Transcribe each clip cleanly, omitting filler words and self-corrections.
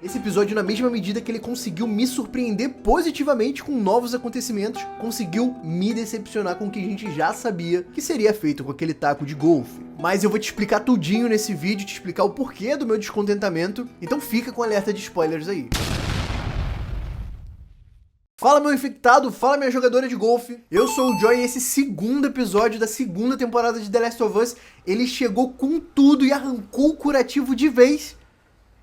Esse episódio, na mesma medida que ele conseguiu me surpreender positivamente com novos acontecimentos, conseguiu me decepcionar com o que a gente já sabia que seria feito com aquele taco de golfe. Mas eu vou te explicar tudinho nesse vídeo, te explicar o porquê do meu descontentamento, então fica com alerta de spoilers aí. Fala, meu infectado, fala, minha jogadora de golfe. Eu sou o Joy e esse segundo episódio da segunda temporada de The Last of Us, ele chegou com tudo e arrancou o curativo de vez.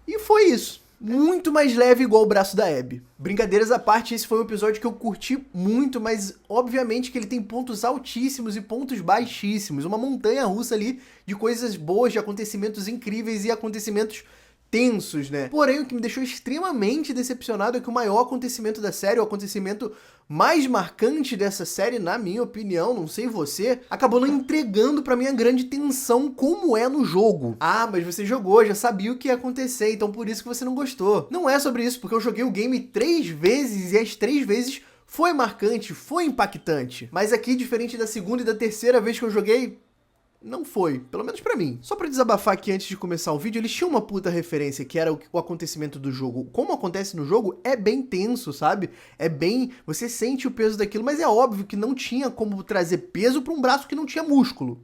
E foi isso. Muito mais leve igual o braço da Abby. Brincadeiras à parte, esse foi um episódio que eu curti muito, mas obviamente que ele tem pontos altíssimos e pontos baixíssimos. Uma montanha russa ali de coisas boas, de acontecimentos incríveis e acontecimentos tensos, né? Porém, o que me deixou extremamente decepcionado é que o maior acontecimento da série, o acontecimento mais marcante dessa série, na minha opinião, não sei você, acabou não entregando pra mim a grande tensão como é no jogo. Ah, mas você jogou, já sabia o que ia acontecer, então por isso que você não gostou. Não é sobre isso, porque eu joguei o game 3 vezes e as 3 vezes foi marcante, foi impactante. Mas aqui, diferente da segunda e da terceira vez que eu joguei, não foi, pelo menos pra mim. Só pra desabafar aqui antes de começar o vídeo, eles tinham uma puta referência, que era o acontecimento do jogo. Como acontece no jogo, é bem tenso, sabe? É bem... Você sente o peso daquilo, mas é óbvio que não tinha como trazer peso pra um braço que não tinha músculo.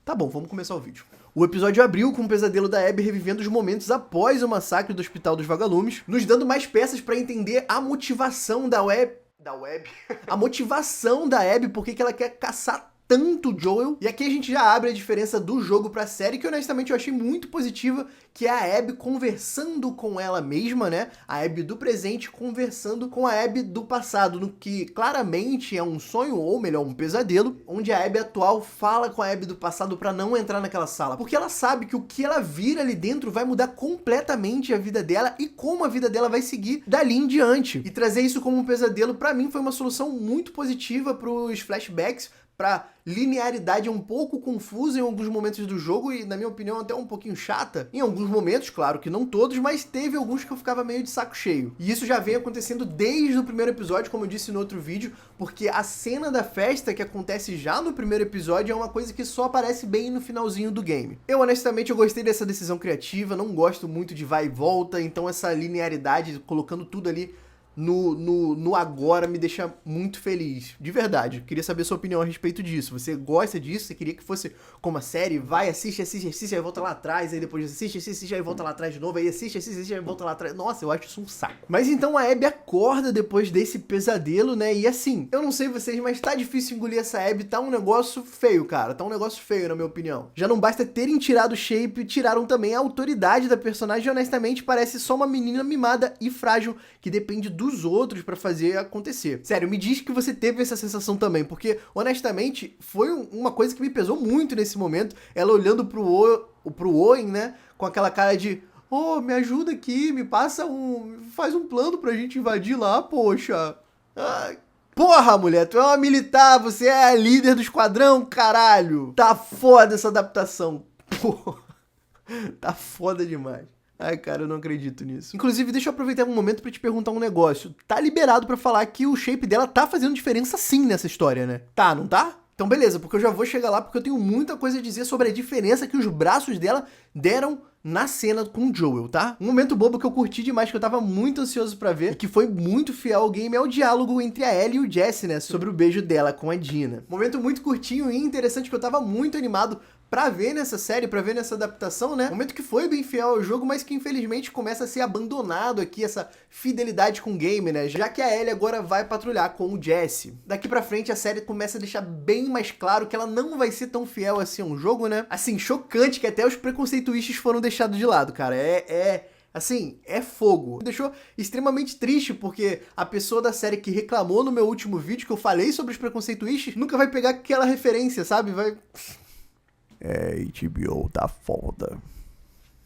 Tá bom, vamos começar o vídeo. O episódio abriu com o pesadelo da Abby revivendo os momentos após o massacre do Hospital dos Vagalumes, nos dando mais peças pra entender a motivação da Abby. A motivação da Abby, porque que ela quer caçar tanto Joel. E aqui a gente já abre a diferença do jogo pra série, que honestamente eu achei muito positiva, que é a Abby conversando com ela mesma, né? A Abby do presente conversando com a Abby do passado, no que claramente é um sonho, ou melhor, um pesadelo, onde a Abby atual fala com a Abby do passado pra não entrar naquela sala. Porque ela sabe que o que ela vira ali dentro vai mudar completamente a vida dela e como a vida dela vai seguir dali em diante. E trazer isso como um pesadelo, pra mim, foi uma solução muito positiva pros flashbacks, pra linearidade um pouco confusa em alguns momentos do jogo e, na minha opinião, até um pouquinho chata. Em alguns momentos, claro que não todos, mas teve alguns que eu ficava meio de saco cheio. E isso já vem acontecendo desde o primeiro episódio, como eu disse no outro vídeo, porque a cena da festa que acontece já no primeiro episódio é uma coisa que só aparece bem no finalzinho do game. Eu, honestamente, eu gostei dessa decisão criativa, não gosto muito de vai e volta, então essa linearidade, colocando tudo ali no agora, me deixa muito feliz. De verdade. Queria saber sua opinião a respeito disso. Você gosta disso? Você queria que fosse como a série? Vai, assiste, aí volta lá atrás, aí depois assiste, aí volta lá atrás de novo, aí assiste, aí volta lá atrás. Nossa, eu acho isso um saco. Mas então a Abby acorda depois desse pesadelo, né? E assim, eu não sei vocês, mas tá difícil engolir essa Abby. Tá um negócio feio, cara. Tá um negócio feio, na minha opinião. Já não basta terem tirado o shape, tiraram também a autoridade da personagem. Honestamente, parece só uma menina mimada e frágil que depende dos outros pra fazer acontecer. Sério, me diz que você teve essa sensação também, porque, honestamente, foi uma coisa que me pesou muito nesse momento, ela olhando pro Owen, né, com aquela cara de, oh, me ajuda aqui, faz um plano pra gente invadir lá, poxa. Porra, mulher, tu é uma militar, você é a líder do esquadrão, caralho. Tá foda essa adaptação, porra. Tá foda demais. Ai, cara, eu não acredito nisso. Inclusive, deixa eu aproveitar um momento pra te perguntar um negócio. Tá liberado pra falar que o shape dela tá fazendo diferença sim nessa história, né? Tá, não tá? Então beleza, porque eu já vou chegar lá porque eu tenho muita coisa a dizer sobre a diferença que os braços dela deram na cena com o Joel, tá? Um momento bobo que eu curti demais, que eu tava muito ansioso pra ver, e que foi muito fiel ao game, é o diálogo entre a Ellie e o Jesse, né? Sobre o beijo dela com a Dina. Momento muito curtinho e interessante que eu tava muito animado pra ver nessa série, pra ver nessa adaptação, né? Momento que foi bem fiel ao jogo, mas que infelizmente começa a ser abandonado aqui, essa fidelidade com o game, né? Já que a Ellie agora vai patrulhar com o Jesse. Daqui pra frente a série começa a deixar bem mais claro que ela não vai ser tão fiel assim a um jogo, né? Assim, chocante que até os preconceituistas foram deixados de lado, cara. Assim, é fogo. Me deixou extremamente triste, porque a pessoa da série que reclamou no meu último vídeo, que eu falei sobre os preconceituistas, nunca vai pegar aquela referência, sabe? HBO tá foda.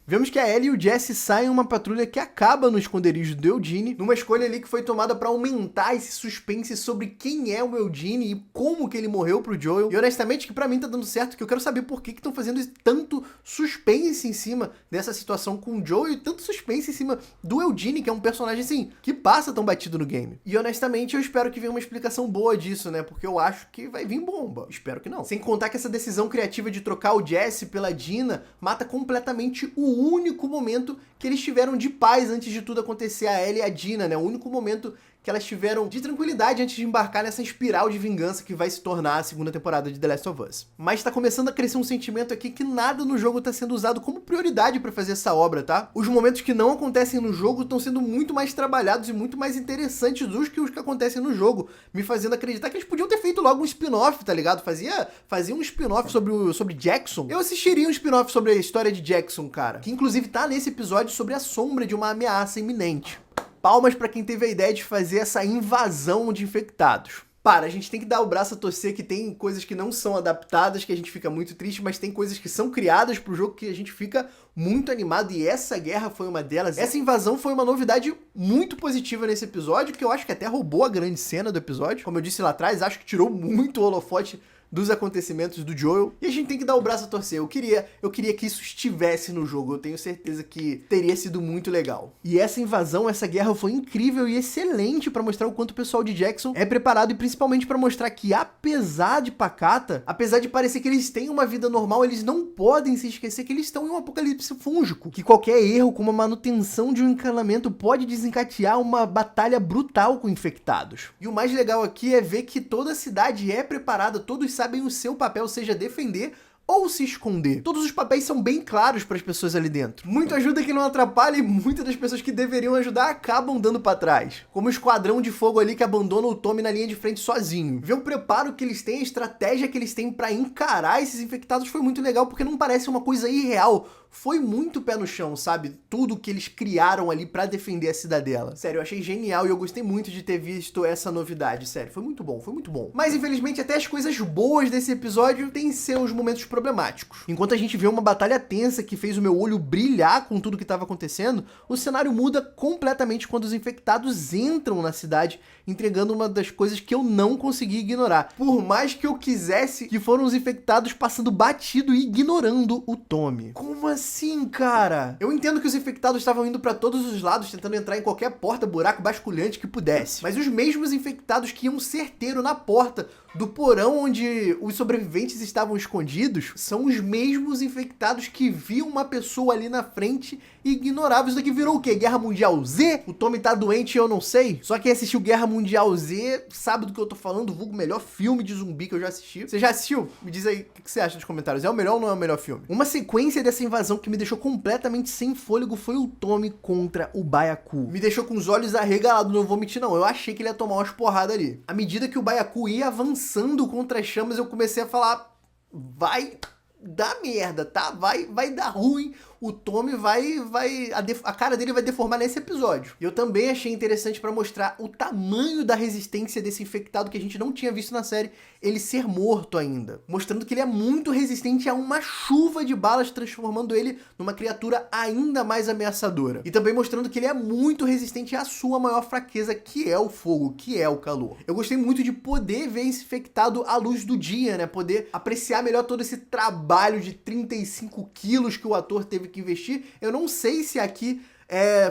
Vemos que a Ellie e o Jesse saem em uma patrulha que acaba no esconderijo do Eugene, numa escolha ali que foi tomada pra aumentar esse suspense sobre quem é o Eugene e como que ele morreu pro Joel. E honestamente, que pra mim tá dando certo, que eu quero saber por que estão fazendo tanto suspense em cima dessa situação com o Joel e tanto suspense em cima do Eugene, que é um personagem assim, que passa tão batido no game. E honestamente, eu espero que venha uma explicação boa disso, né? Porque eu acho que vai vir bomba. Espero que não. Sem contar que essa decisão criativa de trocar o Jesse pela Dina mata completamente o único momento que eles tiveram de paz antes de tudo acontecer, a Ellie e a Dina, né? O único momento que elas tiveram de tranquilidade antes de embarcar nessa espiral de vingança que vai se tornar a segunda temporada de The Last of Us. Mas tá começando a crescer um sentimento aqui que nada no jogo tá sendo usado como prioridade pra fazer essa obra, tá? Os momentos que não acontecem no jogo estão sendo muito mais trabalhados e muito mais interessantes do que os que acontecem no jogo, me fazendo acreditar que eles podiam ter feito logo um spin-off, tá ligado? Fazia um spin-off sobre Jackson. Eu assistiria um spin-off sobre a história de Jackson, cara, que inclusive tá nesse episódio sobre a sombra de uma ameaça iminente. Palmas pra quem teve a ideia de fazer essa invasão de infectados. A gente tem que dar o braço a torcer que tem coisas que não são adaptadas, que a gente fica muito triste, mas tem coisas que são criadas pro jogo que a gente fica muito animado, e essa guerra foi uma delas. Essa invasão foi uma novidade muito positiva nesse episódio, que eu acho que até roubou a grande cena do episódio. Como eu disse lá atrás, acho que tirou muito o holofote dos acontecimentos do Joel, e a gente tem que dar o braço a torcer. Eu queria que isso estivesse no jogo, eu tenho certeza que teria sido muito legal. E essa invasão, essa guerra foi incrível e excelente pra mostrar o quanto o pessoal de Jackson é preparado, e principalmente pra mostrar que, apesar de pacata, apesar de parecer que eles têm uma vida normal, eles não podem se esquecer que eles estão em um apocalipse fúngico, que qualquer erro com uma manutenção de um encanamento pode desencadear uma batalha brutal com infectados. E o mais legal aqui é ver que toda a cidade é preparada, todos sabem o seu papel, seja defender ou se esconder. Todos os papéis são bem claros para as pessoas ali dentro. Muito ajuda que não atrapalha, e muitas das pessoas que deveriam ajudar acabam dando para trás. Como o esquadrão de fogo ali que abandona o Tommy na linha de frente sozinho. Ver o preparo que eles têm, a estratégia que eles têm para encarar esses infectados foi muito legal, porque não parece uma coisa irreal. Foi muito pé no chão, sabe? Tudo que eles criaram ali pra defender a cidadela. Sério, eu achei genial e eu gostei muito de ter visto essa novidade, sério. Foi muito bom, foi muito bom. Mas, infelizmente, até as coisas boas desse episódio têm seus momentos problemáticos. Enquanto a gente vê uma batalha tensa que fez o meu olho brilhar com tudo que estava acontecendo, o cenário muda completamente quando os infectados entram na cidade, entregando uma das coisas que eu não consegui ignorar. Por mais que eu quisesse, que foram os infectados passando batido e ignorando o Tommy. Como assim, cara? Eu entendo que os infectados estavam indo pra todos os lados, tentando entrar em qualquer porta, buraco, basculhante que pudesse. Mas os mesmos infectados que iam certeiro na porta do porão onde os sobreviventes estavam escondidos, são os mesmos infectados que viam uma pessoa ali na frente e ignoravam. Isso daqui virou o quê? Guerra Mundial Z? O Tommy tá doente e eu não sei? Só quem assistiu Guerra Mundial Z sabe do que eu tô falando, o vulgo melhor filme de zumbi que eu já assisti. Você já assistiu? Me diz aí o que você acha nos comentários. É o melhor ou não é o melhor filme? Uma sequência dessa invasão que me deixou completamente sem fôlego foi o Tommy contra o Byaku. Me deixou com os olhos arregalados, não vou mentir não. Eu achei que ele ia tomar umas porradas ali. À medida que o Byaku ia avançando contra as chamas, eu comecei a falar: vai dar merda, tá? Vai dar ruim. O Tommy a cara dele vai deformar nesse episódio. E eu também achei interessante pra mostrar o tamanho da resistência desse infectado que a gente não tinha visto na série, ele ser morto ainda. Mostrando que ele é muito resistente a uma chuva de balas, transformando ele numa criatura ainda mais ameaçadora. E também mostrando que ele é muito resistente à sua maior fraqueza, que é o fogo, que é o calor. Eu gostei muito de poder ver esse infectado à luz do dia, né? Poder apreciar melhor todo esse trabalho de 35 quilos que o ator teve que investir. Eu não sei se aqui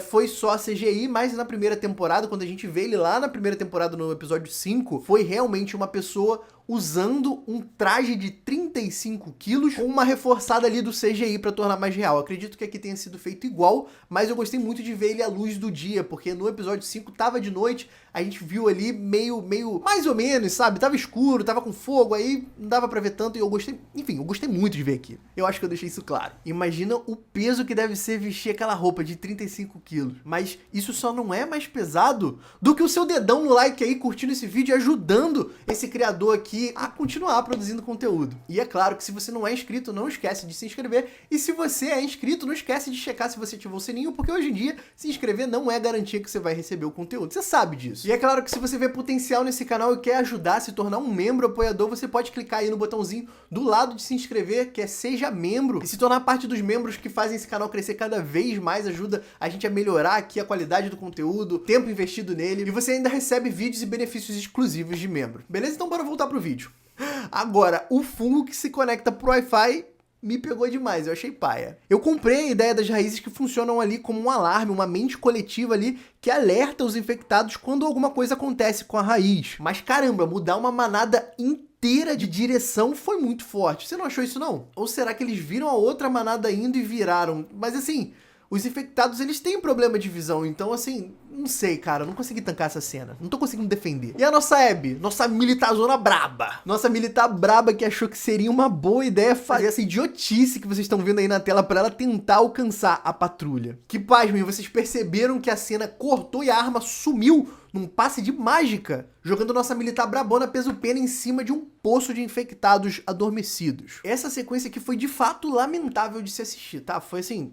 foi só CGI, mas na primeira temporada, quando a gente vê ele lá na primeira temporada, no episódio 5, foi realmente uma pessoa usando um traje de 35 quilos com uma reforçada ali do CGI para tornar mais real. Acredito que aqui tenha sido feito igual, mas eu gostei muito de ver ele à luz do dia, porque no episódio 5 tava de noite, a gente viu ali meio mais ou menos, sabe? Tava escuro, tava com fogo, aí não dava pra ver tanto, e eu gostei, enfim, eu gostei muito de ver aqui. Eu acho que eu deixei isso claro. Imagina o peso que deve ser vestir aquela roupa de 35 quilos. Mas isso só não é mais pesado do que o seu dedão no like aí, curtindo esse vídeo e ajudando esse criador aqui a continuar produzindo conteúdo. E é claro que se você não é inscrito, não esquece de se inscrever. E se você é inscrito, não esquece de checar se você ativou o sininho, porque hoje em dia, se inscrever não é garantia que você vai receber o conteúdo. Você sabe disso. E é claro que se você vê potencial nesse canal e quer ajudar a se tornar um membro apoiador, você pode clicar aí no botãozinho do lado de se inscrever, que é Seja Membro, e se tornar parte dos membros que fazem esse canal crescer cada vez mais, ajuda a gente a melhorar aqui a qualidade do conteúdo, tempo investido nele, e você ainda recebe vídeos e benefícios exclusivos de membro. Beleza? Então bora voltar pro vídeo. Agora, o fungo que se conecta pro Wi-Fi me pegou demais, eu achei paia. Eu comprei a ideia das raízes que funcionam ali como um alarme, uma mente coletiva ali que alerta os infectados quando alguma coisa acontece com a raiz. Mas caramba, mudar uma manada inteira inteira de direção foi muito forte. Você não achou isso, não? Ou será que eles viram a outra manada indo e viraram? Mas assim, os infectados, eles têm problema de visão, então assim, não sei, cara, não consegui tancar essa cena, não tô conseguindo defender. E a nossa Abby, nossa militarzona braba, nossa militar braba que achou que seria uma boa ideia fazer essa idiotice que vocês estão vendo aí na tela pra ela tentar alcançar a patrulha. Que pasmem, vocês perceberam que a cena cortou e a arma sumiu num passe de mágica, jogando nossa militar brabona peso-pena em cima de um poço de infectados adormecidos. Essa sequência aqui foi de fato lamentável de se assistir, tá? Foi assim,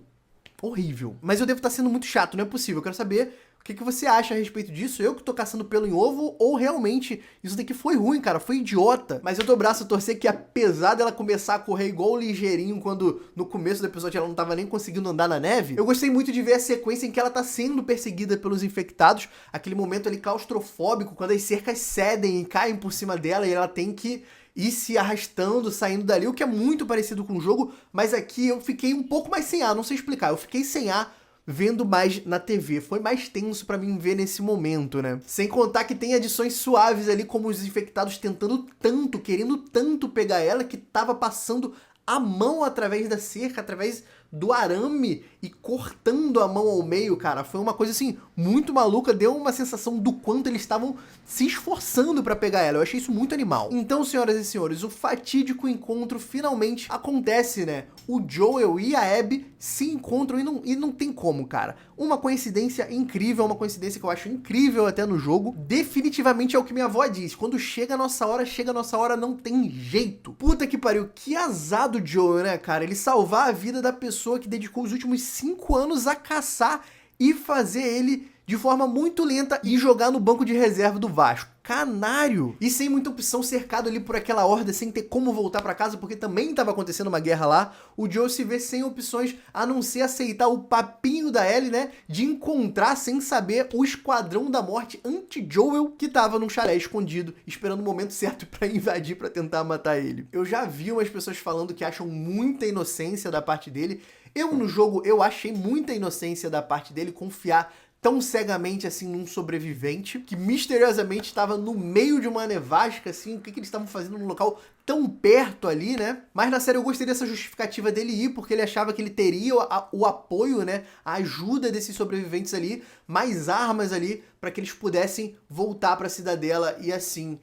horrível. Mas eu devo estar sendo muito chato, não é possível. Eu quero saber o que você acha a respeito disso. Eu que tô caçando pelo em ovo ou realmente isso daqui foi ruim, cara, foi idiota. Mas eu dou o braço a torcer que apesar dela começar a correr igual o ligeirinho quando no começo do episódio ela não tava nem conseguindo andar na neve, eu gostei muito de ver a sequência em que ela tá sendo perseguida pelos infectados, aquele momento ali claustrofóbico, quando as cercas cedem e caem por cima dela e ela tem que ir se arrastando, saindo dali, o que é muito parecido com o jogo, mas aqui eu fiquei um pouco mais sem ar, não sei explicar, eu fiquei sem ar vendo mais na TV, foi mais tenso pra mim ver nesse momento, né? Sem contar que tem adições suaves ali, como os infectados tentando tanto, querendo tanto pegar ela, que tava passando a mão através da cerca, através do arame e cortando a mão ao meio, cara. Foi uma coisa assim, muito maluca, deu uma sensação do quanto eles estavam se esforçando pra pegar ela. Eu achei isso muito animal. Então, senhoras e senhores, o fatídico encontro finalmente acontece, né? O Joel e a Abby se encontram e não tem como, cara. Uma coincidência incrível, uma coincidência que eu acho incrível até no jogo. Definitivamente é o que minha avó diz. Quando chega a nossa hora, não tem jeito. Puta que pariu, que azar do Joel, né, cara? Ele salvar a vida da pessoa que dedicou os últimos 5 anos a caçar e fazer ele de forma muito lenta e jogar no banco de reserva do Vasco. Canário! E sem muita opção, cercado ali por aquela horda, sem ter como voltar pra casa, porque também estava acontecendo uma guerra lá, o Joel se vê sem opções a não ser aceitar o papinho da Ellie, né, de encontrar, sem saber, o esquadrão da morte anti-Joel, que tava num chalé escondido, esperando o momento certo pra invadir, pra tentar matar ele. Eu já vi umas pessoas falando que acham muita inocência da parte dele. Eu, no jogo, eu achei muita inocência da parte dele confiar tão cegamente assim num sobrevivente que misteriosamente estava no meio de uma nevasca, assim, o que eles estavam fazendo num local tão perto ali, né? Mas na série eu gostei dessa justificativa dele ir, porque ele achava que ele teria o apoio, né, a ajuda desses sobreviventes ali, mais armas ali, para que eles pudessem voltar para a cidadela e assim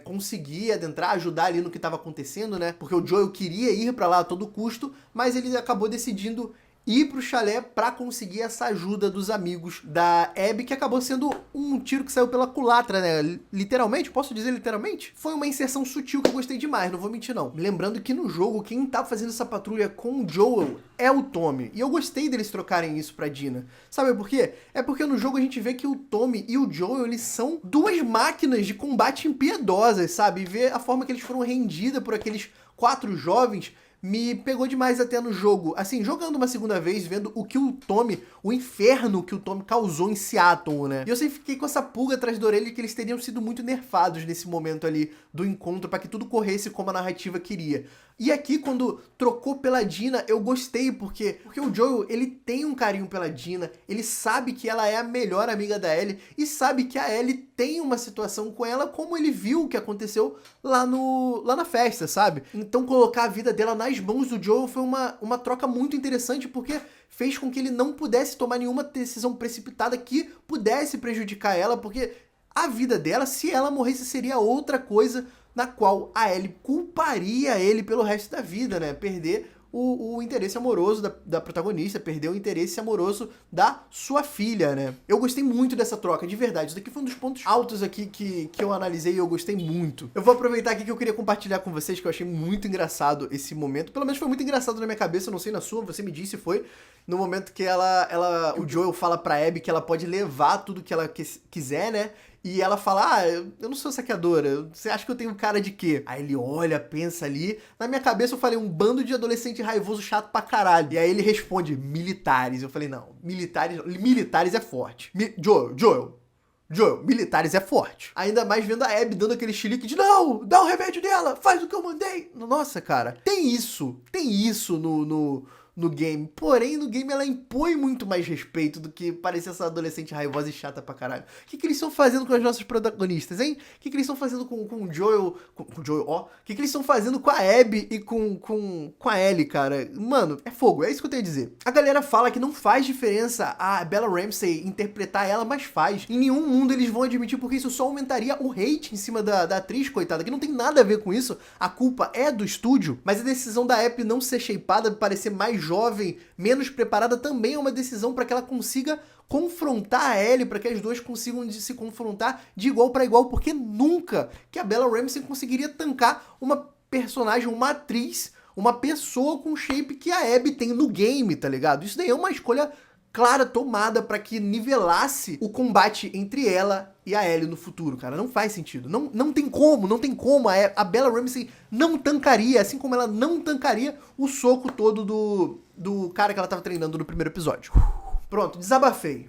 conseguir adentrar, ajudar ali no que estava acontecendo, né? Porque o Joel queria ir para lá a todo custo, mas ele acabou decidindo ir pro chalé pra conseguir essa ajuda dos amigos da Abby, que acabou sendo um tiro que saiu pela culatra, né? Literalmente, posso dizer literalmente? Foi uma inserção sutil que eu gostei demais, não vou mentir não. Lembrando que no jogo, quem tá fazendo essa patrulha com o Joel é o Tommy. E eu gostei deles trocarem isso pra Dina. Sabe por quê? É porque no jogo a gente vê que o Tommy e o Joel, eles são duas máquinas de combate impiedosas, sabe? E ver a forma que eles foram rendidas por aqueles 4 jovens me pegou demais até no jogo. Assim, jogando uma segunda vez, vendo o que o Tommy, o inferno que o Tommy causou em Seattle, né? E eu sempre fiquei com essa pulga atrás da orelha que eles teriam sido muito nerfados nesse momento ali do encontro, para que tudo corresse como a narrativa queria. E aqui, quando trocou pela Dina, eu gostei, porque o Joel, ele tem um carinho pela Dina, ele sabe que ela é a melhor amiga da Ellie, e sabe que a Ellie tem uma situação com ela, como ele viu o que aconteceu lá na festa, sabe? Então, colocar a vida dela nas mãos do Joel foi uma troca muito interessante, porque fez com que ele não pudesse tomar nenhuma decisão precipitada que pudesse prejudicar ela, porque a vida dela, se ela morresse, seria outra coisa na qual a Ellie culparia ele pelo resto da vida, né? Perder o interesse amoroso da protagonista, perder o interesse amoroso da sua filha, né? Eu gostei muito dessa troca, de verdade. Isso daqui foi um dos pontos altos aqui que eu analisei e eu gostei muito. Eu vou aproveitar aqui que eu queria compartilhar com vocês, que eu achei muito engraçado esse momento. Pelo menos foi muito engraçado na minha cabeça, eu não sei na sua, você me disse, foi no momento que o Joel fala pra Abby que ela pode levar tudo que ela quiser, né? E ela fala, eu não sou saqueadora, você acha que eu tenho cara de quê? Aí ele olha, pensa ali. Na minha cabeça eu falei, um bando de adolescente raivoso chato pra caralho. E aí ele responde, militares. Eu falei, não, militares é forte. Joel, militares é forte. Ainda mais vendo a Abby dando aquele chilique de, não, dá o remédio dela, faz o que eu mandei. Nossa, cara, tem isso no game. Porém, no game ela impõe muito mais respeito do que parecer essa adolescente raivosa e chata pra caralho. O que eles estão fazendo com as nossas protagonistas, hein? O que eles estão fazendo com o Joel... Com o Joel, ó. O que eles estão fazendo com a Abby e com a Ellie, cara? Mano, é fogo. É isso que eu tenho a dizer. A galera fala que não faz diferença a Bella Ramsey interpretar ela, mas faz. Em nenhum mundo eles vão admitir, porque isso só aumentaria o hate em cima da atriz, coitada, que não tem nada a ver com isso. A culpa é do estúdio, mas a decisão da Abby não ser shapeada, parecer mais jovem, menos preparada, também é uma decisão para que ela consiga confrontar a Ellie, para que as duas consigam se confrontar de igual para igual, porque nunca que a Bella Ramsey conseguiria tancar uma personagem, uma atriz, uma pessoa com o shape que a Abby tem no game, tá ligado? Isso daí é uma escolha clara, tomada para que nivelasse o combate entre ela e a Ellie no futuro, cara. Não faz sentido. Não tem como. A Bella Ramsey não tancaria, assim como ela não tancaria o soco todo do cara que ela tava treinando no primeiro episódio. Pronto, desabafei.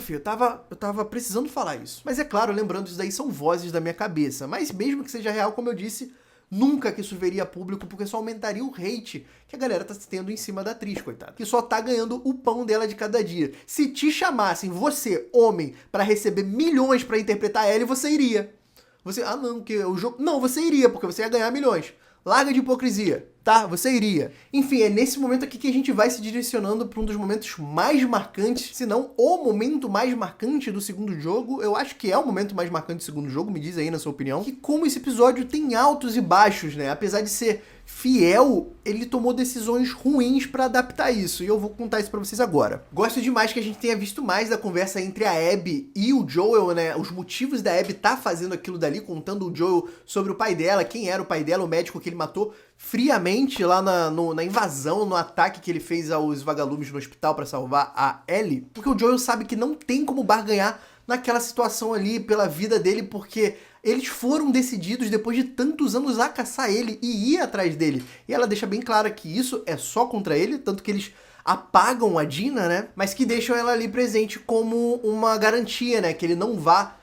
Eu tava precisando falar isso. Mas é claro, lembrando, isso daí são vozes da minha cabeça. Mas mesmo que seja real, como eu disse, nunca que isso veria a público, porque só aumentaria o hate que a galera tá tendo em cima da atriz, coitada. Que só tá ganhando o pão dela de cada dia. Se te chamassem, você, homem, pra receber milhões pra interpretar ela, você iria. Você iria, porque você ia ganhar milhões. Larga de hipocrisia, tá? Você iria. Enfim, é nesse momento aqui que a gente vai se direcionando para um dos momentos mais marcantes, se não o momento mais marcante do segundo jogo. Eu acho que é o momento mais marcante do segundo jogo, me diz aí na sua opinião. Que como esse episódio tem altos e baixos, né? Apesar de ser fiel, ele tomou decisões ruins pra adaptar isso, e eu vou contar isso pra vocês agora. Gosto demais que a gente tenha visto mais da conversa entre a Abby e o Joel, né? Os motivos da Abby tá fazendo aquilo dali, contando o Joel sobre o pai dela, quem era o pai dela, o médico que ele matou friamente lá na invasão, no ataque que ele fez aos vagalumes no hospital pra salvar a Ellie. Porque o Joel sabe que não tem como barganhar naquela situação ali pela vida dele, porque eles foram decididos depois de tantos anos a caçar ele e ir atrás dele. E ela deixa bem clara que isso é só contra ele, tanto que eles apagam a Dina, né? Mas que deixam ela ali presente como uma garantia, né? Que ele não vá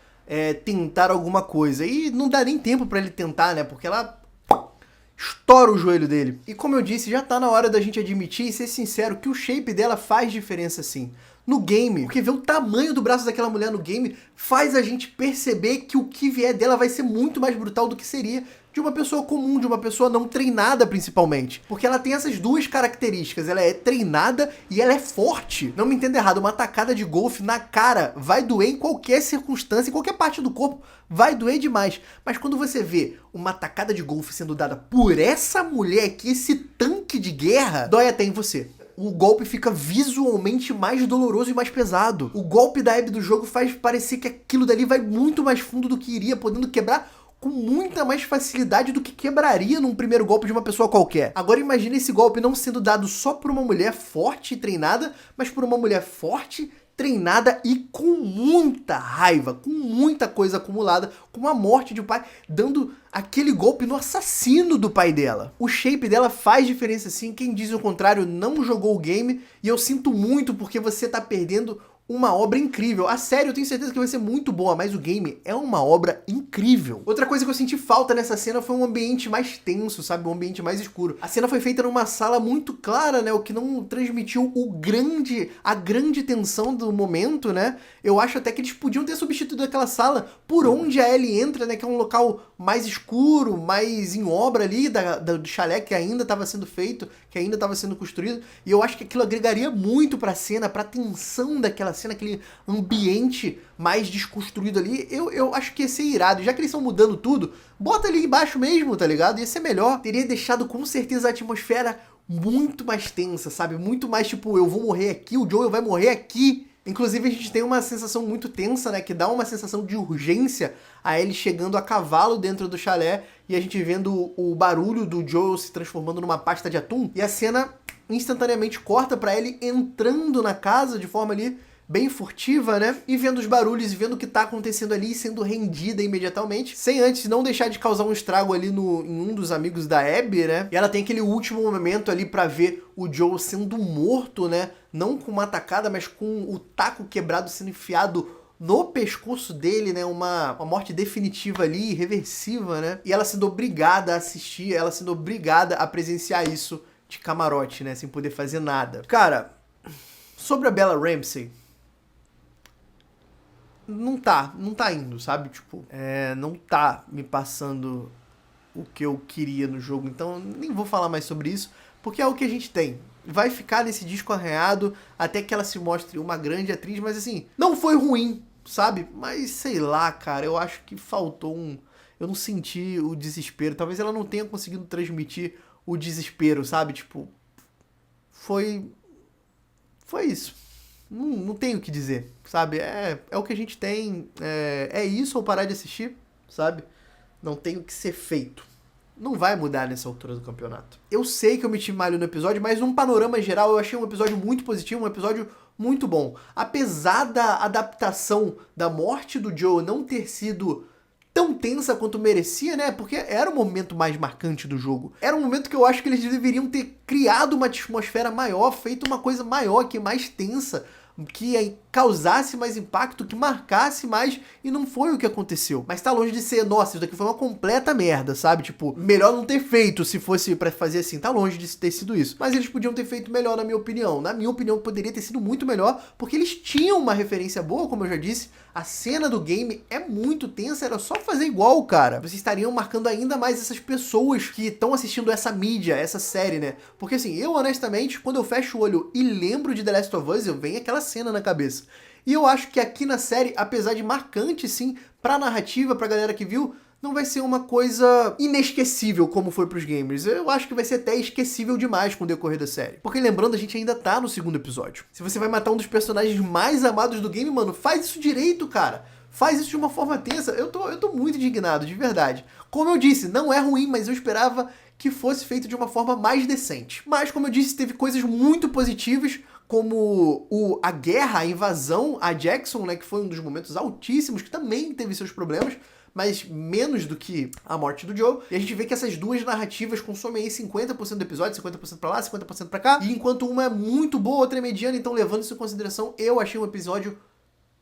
tentar alguma coisa. E não dá nem tempo pra ele tentar, né? Porque ela estoura o joelho dele. E como eu disse, já tá na hora da gente admitir e ser sincero que o shape dela faz diferença sim. No game, porque ver o tamanho do braço daquela mulher no game faz a gente perceber que o que vier dela vai ser muito mais brutal do que seria de uma pessoa comum, de uma pessoa não treinada principalmente. Porque ela tem essas duas características, ela é treinada e ela é forte. Não me entenda errado, uma tacada de golfe na cara vai doer em qualquer circunstância, em qualquer parte do corpo, vai doer demais. Mas quando você vê uma tacada de golfe sendo dada por essa mulher aqui, esse tanque de guerra, dói até em você. O golpe fica visualmente mais doloroso e mais pesado. O golpe da Abby do jogo faz parecer que aquilo dali vai muito mais fundo do que iria, podendo quebrar com muita mais facilidade do que quebraria num primeiro golpe de uma pessoa qualquer. Agora imagine esse golpe não sendo dado só por uma mulher forte e treinada, mas por uma mulher forte, treinada e com muita raiva, com muita coisa acumulada, com a morte de um pai, dando aquele golpe no assassino do pai dela. O shape dela faz diferença sim, quem diz o contrário não jogou o game, e eu sinto muito porque você tá perdendo uma obra incrível. A série eu tenho certeza que vai ser muito boa, mas o game é uma obra incrível. Outra coisa que eu senti falta nessa cena foi um ambiente mais tenso, sabe? Um ambiente mais escuro. A cena foi feita numa sala muito clara, né? O que não transmitiu a grande tensão do momento, né? Eu acho até que eles podiam ter substituído aquela sala por onde a Ellie entra, né? Que é um local mais escuro, mais em obra ali, do chalé que ainda estava sendo feito, que ainda estava sendo construído. E eu acho que aquilo agregaria muito pra cena, pra tensão daquela cena, aquele ambiente mais desconstruído ali. Eu acho que ia ser irado. Já que eles estão mudando tudo, bota ali embaixo mesmo, tá ligado? Ia ser melhor. Teria deixado com certeza a atmosfera muito mais tensa, sabe? Muito mais tipo, eu vou morrer aqui, o Joel vai morrer aqui. Inclusive a gente tem uma sensação muito tensa, né? Que dá uma sensação de urgência a ele chegando a cavalo dentro do chalé e a gente vendo o barulho do Joel se transformando numa pasta de atum. E a cena instantaneamente corta pra ele entrando na casa de forma ali bem furtiva, né? E vendo os barulhos e vendo o que tá acontecendo ali e sendo rendida imediatamente, sem antes não deixar de causar um estrago ali em um dos amigos da Abby, né? E ela tem aquele último momento ali pra ver o Joel sendo morto, né? Não com uma tacada, mas com o taco quebrado sendo enfiado no pescoço dele, né? Uma morte definitiva ali, irreversível, né? E ela sendo obrigada a assistir, ela sendo obrigada a presenciar isso de camarote, né? Sem poder fazer nada. Cara, sobre a Bella Ramsey, não tá indo, sabe? Tipo, não tá me passando o que eu queria no jogo, então nem vou falar mais sobre isso, porque é o que a gente tem. Vai ficar nesse disco arranhado até que ela se mostre uma grande atriz, mas assim, não foi ruim, sabe? Mas sei lá, cara, eu acho que faltou eu não senti o desespero, talvez ela não tenha conseguido transmitir o desespero, sabe? Tipo, foi isso. Não tenho o que dizer, sabe? É o que a gente tem, é isso ou parar de assistir, sabe? Não tem o que ser feito. Não vai mudar nessa altura do campeonato. Eu sei que eu meti malho no episódio, mas num panorama geral eu achei um episódio muito positivo, um episódio muito bom. Apesar da adaptação da morte do Joe não ter sido tão tensa quanto merecia, né? Porque era o momento mais marcante do jogo. Era um momento que eu acho que eles deveriam ter criado uma atmosfera maior, feito uma coisa maior, que mais tensa, que causasse mais impacto, que marcasse mais, e não foi o que aconteceu. Mas tá longe de ser, nossa, isso daqui foi uma completa merda, sabe? Tipo, melhor não ter feito se fosse pra fazer assim, tá longe de ter sido isso. Mas eles podiam ter feito melhor, na minha opinião. Na minha opinião, poderia ter sido muito melhor, porque eles tinham uma referência boa, como eu já disse. A cena do game é muito tensa, era só fazer igual, cara. Vocês estariam marcando ainda mais essas pessoas que estão assistindo essa mídia, essa série, né? Porque assim, eu honestamente, quando eu fecho o olho e lembro de The Last of Us, eu venho aquela cena na cabeça. E eu acho que aqui na série, apesar de marcante sim, pra narrativa, pra galera que viu, não vai ser uma coisa inesquecível como foi pros gamers. Eu acho que vai ser até esquecível demais com o decorrer da série. Porque lembrando, a gente ainda tá no segundo episódio. Se você vai matar um dos personagens mais amados do game, mano, faz isso direito, cara. Faz isso de uma forma tensa. Eu tô muito indignado, de verdade. Como eu disse, não é ruim, mas eu esperava que fosse feito de uma forma mais decente. Mas, como eu disse, teve coisas muito positivas, como a guerra, a invasão a Jackson, né, que foi um dos momentos altíssimos, que também teve seus problemas, mas menos do que a morte do Joe. E a gente vê que essas duas narrativas consomem aí 50% do episódio, 50% pra lá, 50% pra cá. E enquanto uma é muito boa, outra é mediana, então levando isso em consideração, eu achei um episódio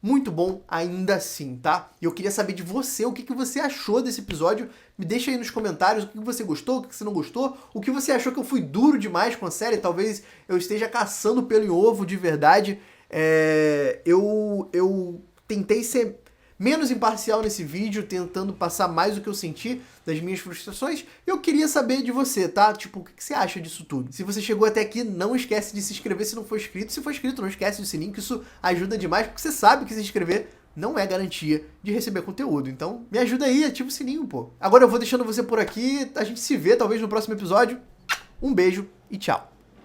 muito bom ainda assim, tá? E eu queria saber de você, o que você achou desse episódio. Me deixa aí nos comentários o que você gostou, o que você não gostou, o que você achou que eu fui duro demais com a série, talvez eu esteja caçando pelo em ovo de verdade. Eu tentei ser menos imparcial nesse vídeo, tentando passar mais o que eu senti das minhas frustrações. Eu queria saber de você, tá? Tipo, o que você acha disso tudo? Se você chegou até aqui, não esquece de se inscrever se não for inscrito. Se for inscrito, não esquece do sininho, que isso ajuda demais, porque você sabe que se inscrever não é garantia de receber conteúdo. Então, me ajuda aí, ativa o sininho, pô. Agora eu vou deixando você por aqui, a gente se vê talvez no próximo episódio. Um beijo e tchau.